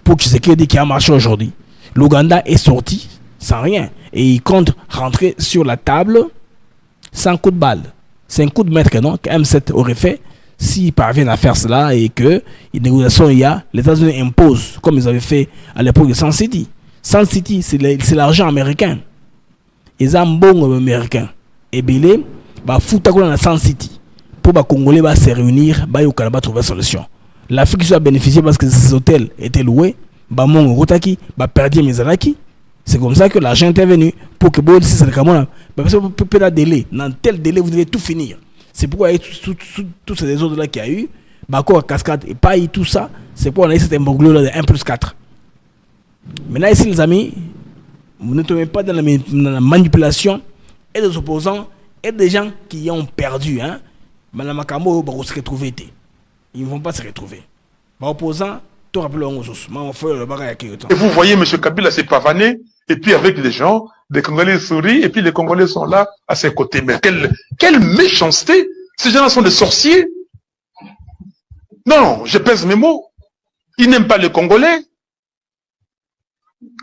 [SPEAKER 7] pour Tshisekedi qui a marché aujourd'hui. L'Ouganda est sorti sans rien. Et il compte rentrer sur la table sans coup de balle. C'est un coup de maître non, que M7 aurait fait s'ils parviennent à faire cela et que les négociations il y a, les États-Unis imposent, comme ils avaient fait à l'époque de Sun City. Sun City, c'est l'argent américain. Ils ont un bon américain. Et bien, bah, foutre dans Sun City pour les Congolais va se réunir, bah, ils vont trouver une solution. L'Afrique soit bénéficiée parce que ces hôtels étaient loués, bah, mon Rotaki, bah, perdu mes Anaki. C'est comme ça que l'argent est venu pour que bon, si c'est le Cameroun, parce que vous pouvez délai. Dans tel délai, vous devez tout finir. C'est pourquoi il y a tous ces autres là qu'il y a eu, Bako à cascade et pas tout ça. C'est pourquoi on a eu cet imbroglio là de 1+4. Maintenant, ici, les amis, vous ne tombez pas dans la manipulation et des opposants et des gens qui ont perdu. Hein. Madame Makambo va se retrouver. Ils ne vont pas se retrouver. Les opposants, tout rappelez-le.
[SPEAKER 8] Et vous voyez, M. Kabila s'est pavané, et puis avec les gens, les Congolais sourient, et puis les Congolais sont là à ses côtés. Mais quelle méchanceté! Ces gens-là sont des sorciers. Non, je pèse mes mots. Ils n'aiment pas les Congolais.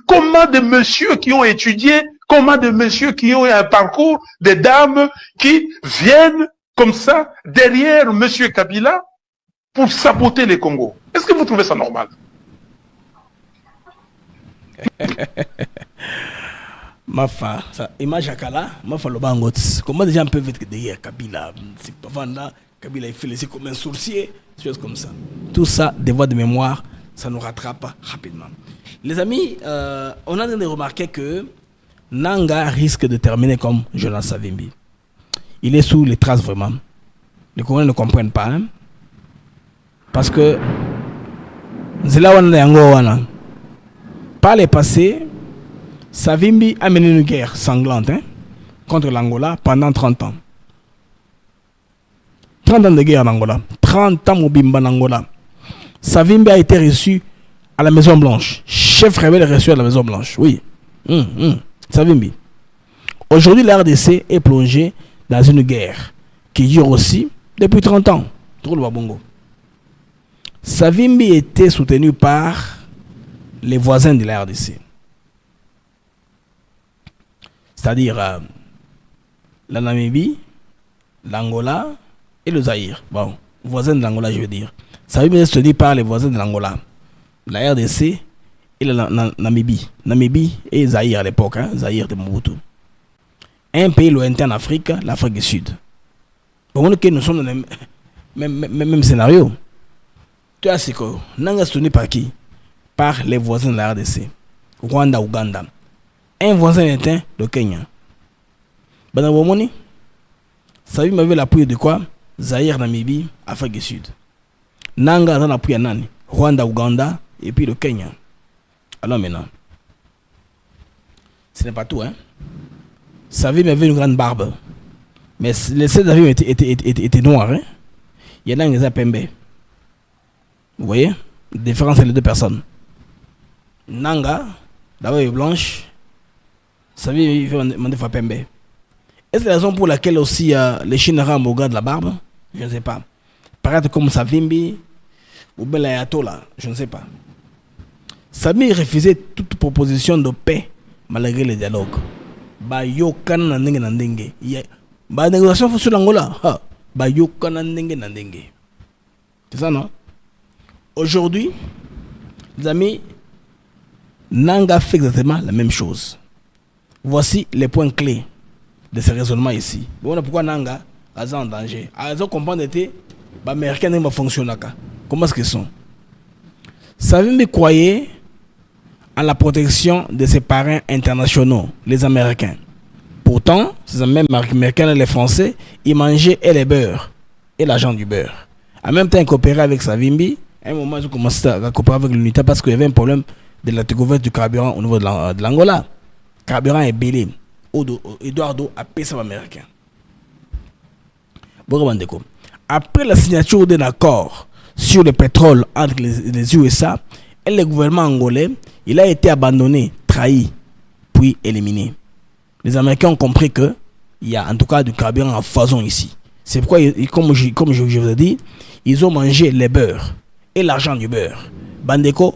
[SPEAKER 8] Comment des messieurs qui ont étudié, comment des messieurs qui ont un parcours, des dames qui viennent comme ça derrière M. Kabila pour saboter les Congos? Est-ce que vous trouvez ça normal?
[SPEAKER 7] Mafa, ça, image à Kala, Mafa Lobangot. Comment des gens peuvent être derrière Kabila? C'est pas vanda, Kabila il fait laisser comme un sourcier, des choses comme ça. Tout ça, des voix de mémoire, ça nous rattrape rapidement. Les amis, on a de remarquer que Nanga risque de terminer comme Jonas Savimbi. Il est sous les traces vraiment. Les Congolais ne comprennent pas. Hein? Parce que par le passé, Savimbi a mené une guerre sanglante contre l'Angola pendant 30 ans. 30 ans de guerre en Angola. 30 ans Mobimba en Angola. Savimbi a été reçu à la Maison Blanche. Chef rebelle reçu à la Maison Blanche. Oui. Savimbi. Aujourd'hui, la RDC est plongée dans une guerre qui dure aussi depuis 30 ans. Trop le Bongo. Savimbi était soutenu par les voisins de la RDC. C'est-à-dire la Namibie, l'Angola et le Zaïre. Bon, voisins de l'Angola, je veux dire. Savimbi était soutenu par les voisins de l'Angola, la RDC et la Namibie. Namibie et Zaïre à l'époque, hein, Zaïre de Mobutu. Un pays lointain en Afrique, l'Afrique du Sud. Bon, nous sommes dans le même scénario. Tu as ce que Nanga soutenu par qui? Par les voisins de la RDC. Rwanda, Ouganda. Un voisin lointain, le Kenya. Banabomoni, Savimbi avait l'appui de quoi? Zaïre, Namibie, Afrique du Sud. Nanga a l'appui à Nani? Rwanda, Ouganda et puis le Kenya. Alors maintenant, ce n'est pas tout, hein. Savimbi avait une grande barbe. Mais les sept Savimbi étaient noirs, hein. Il y en a qui étaient pembe. Vous voyez? La différence entre les deux personnes. Nanga, la barbe est blanche. Savimbi fait des fois pembe. Est-ce la raison pour laquelle aussi les Chinois regardent la barbe? Je ne sais pas. Paraître comme Savimbi ou bien l'Ayatollah, je ne sais pas. Savimbi refusait toute proposition de paix malgré le dialogue. Ba yo kana ndenge na ndenge. Ba négociation sur l'Angola. Ba yo kana ndenge na ndenge. C'est ça, non? Aujourd'hui, les amis, Nanga fait exactement la même chose. Voici les points clés de ce raisonnement ici. Voilà pourquoi Nanga est en danger. Ils ont compris que les Américains ne fonctionnent pas. Comment est-ce qu'ils sont? Savimbi croyait à la protection de ses parrains internationaux, les Américains. Pourtant, ces mêmes Américains et les Français, ils mangeaient et les beurres et l'argent du beurre. En même temps, ils coopéraient avec Savimbi. À un moment, ils ont commencé à coopérer avec l'UNITA parce qu'il y avait un problème de la découverte du carburant au niveau de l'Angola. Le carburant est belé. Eduardo a payé ça aux Américains. Après la signature d'un accord sur le pétrole entre les USA et le gouvernement angolais, il a été abandonné, trahi, puis éliminé. Les Américains ont compris qu'il y a en tout cas du carburant en foison ici. C'est pourquoi, comme je vous ai dit, ils ont mangé les beurres et l'argent du beurre. Bandeko,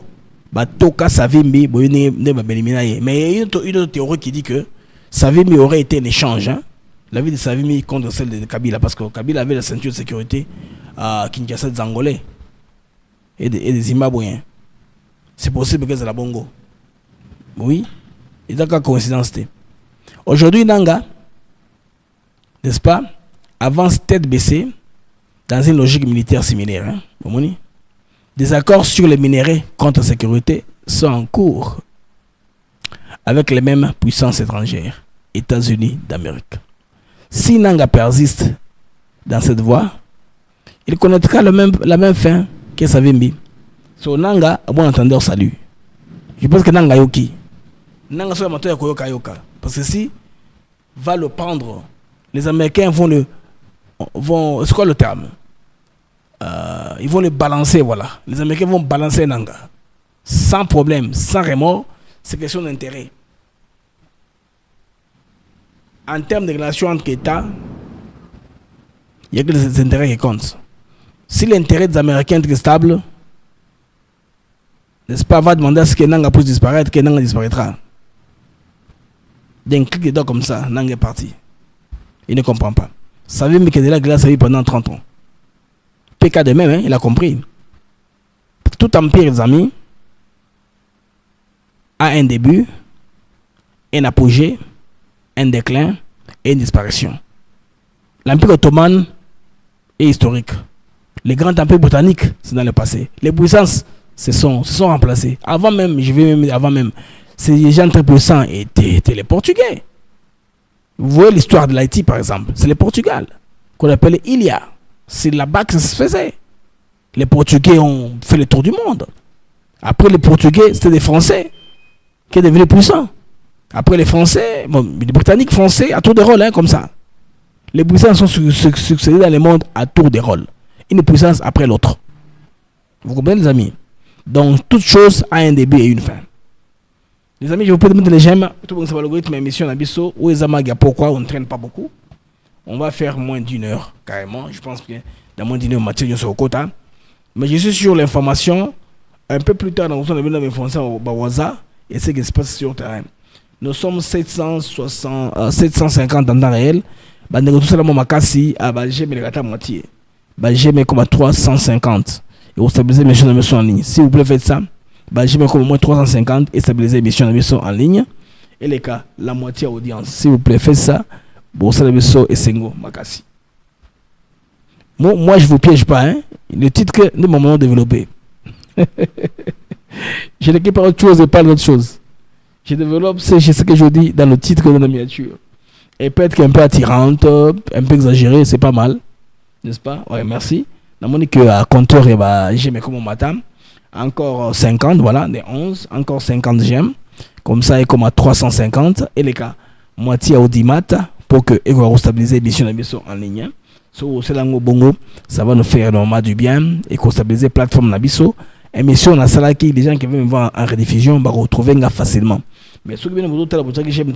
[SPEAKER 7] Batoka Savimbi, mais il y a une autre théorie qui dit que Savimbi aurait été un échange. Hein? La vie de Savimbi contre celle de Kabila, parce que Kabila avait la ceinture de sécurité à Kinshasa des Angolais et des Zimbabwéens. C'est possible que c'est la Bongo. Oui, et d'accord, coïncidence. Aujourd'hui, Nanga, n'est-ce pas, avance tête baissée dans une logique militaire similaire. Hein? Des accords sur les minéraux contre sécurité sont en cours avec les mêmes puissances étrangères, États-Unis d'Amérique. Si Nanga persiste dans cette voie, il connaîtra la même fin que Savimbi. So Nanga, à bon entendeur, salut. Je pense que Nanga Yoki. Nanga soit amateur Koyoka Yoka. Parce que si va le prendre, les Américains vont c'est quoi le terme? Ils vont le balancer, voilà. Les Américains vont balancer Nanga. Sans problème, sans remords, c'est question d'intérêt. En termes de relations entre États, il n'y a que les intérêts qui comptent. Si l'intérêt des Américains est stable, n'est-ce pas, va demander à ce que Nanga puisse disparaître, que Nanga disparaîtra. D'un clic de doigts comme ça, Nanga est parti. Il ne comprend pas. Savimbi que de là, il a servi pendant 30 ans. PK de même, hein, il a compris. Tout empire, les amis, a un début, un apogée, un déclin et une disparition. L'empire ottoman est historique. Les grands empires britanniques, c'est dans le passé. Les puissances se sont remplacées. Avant même, ces gens très puissants étaient les Portugais. Vous voyez l'histoire de l'Haïti, par exemple. C'est le Portugal, qu'on appelle Ilia. C'est là-bas que ça se faisait. Les Portugais ont fait le tour du monde. Après les Portugais, c'était des Français qui sont devenus puissants. Après les Français, les Britanniques français à tour de rôle, hein, comme ça. Les puissances sont succédées dans le monde à tour de rôle. Une puissance après l'autre. Vous comprenez, les amis? Donc, toute chose a un début et une fin. Les amis, je vous prie de mettre les j'aime. Tout le monde sait l'algorithme émission Nabiso. Où est Zamaga? Pourquoi on ne traîne pas beaucoup? On va faire moins d'1 heure, carrément. Je pense que dans mon dîner Mathieu sur Kota. Mais je suis sur l'information un peu plus tard dans l'information au Bawaza et ce qui se passe sur le terrain. Nous sommes 750 en temps réel. Tout ça, Makassi à Bagé, mais le moitié. Bagé, mais comme à 350. Et vous stabilisez les émissions en ligne. Si vous pouvez faire ça, Bagé, mais comme au moins 350 et stabiliser les émissions en ligne. Et les cas, la moitié audience. Si vous pouvez faire ça, bon, ça le so et Sengo, Makassi. Moi, je vous piège pas, hein. Le titre que nous m'avons développé. Je n'ai pas autre chose et pas d'autre chose. Je développe ce que je dis dans le titre de la miniature. Et peut-être qu'un peu attirante, un peu exagéré, c'est pas mal. N'est-ce pas? Ouais, merci. Dans mon que à compteur, j'ai mis comme matin. Encore 50, voilà, des 11. Encore 50 j'aime. Comme ça, et comme à 350. Et les cas, moitié audimat pour que et va stabiliser l'émission en ligne. So, c'est là bongo, ça va nous faire énormément du bien et qu'on stabilise la plateforme Nabiso. Émission dans la salle qui les gens qui veulent me voir en rediffusion, va retrouver facilement. Mais ceux qui viennent vous autres,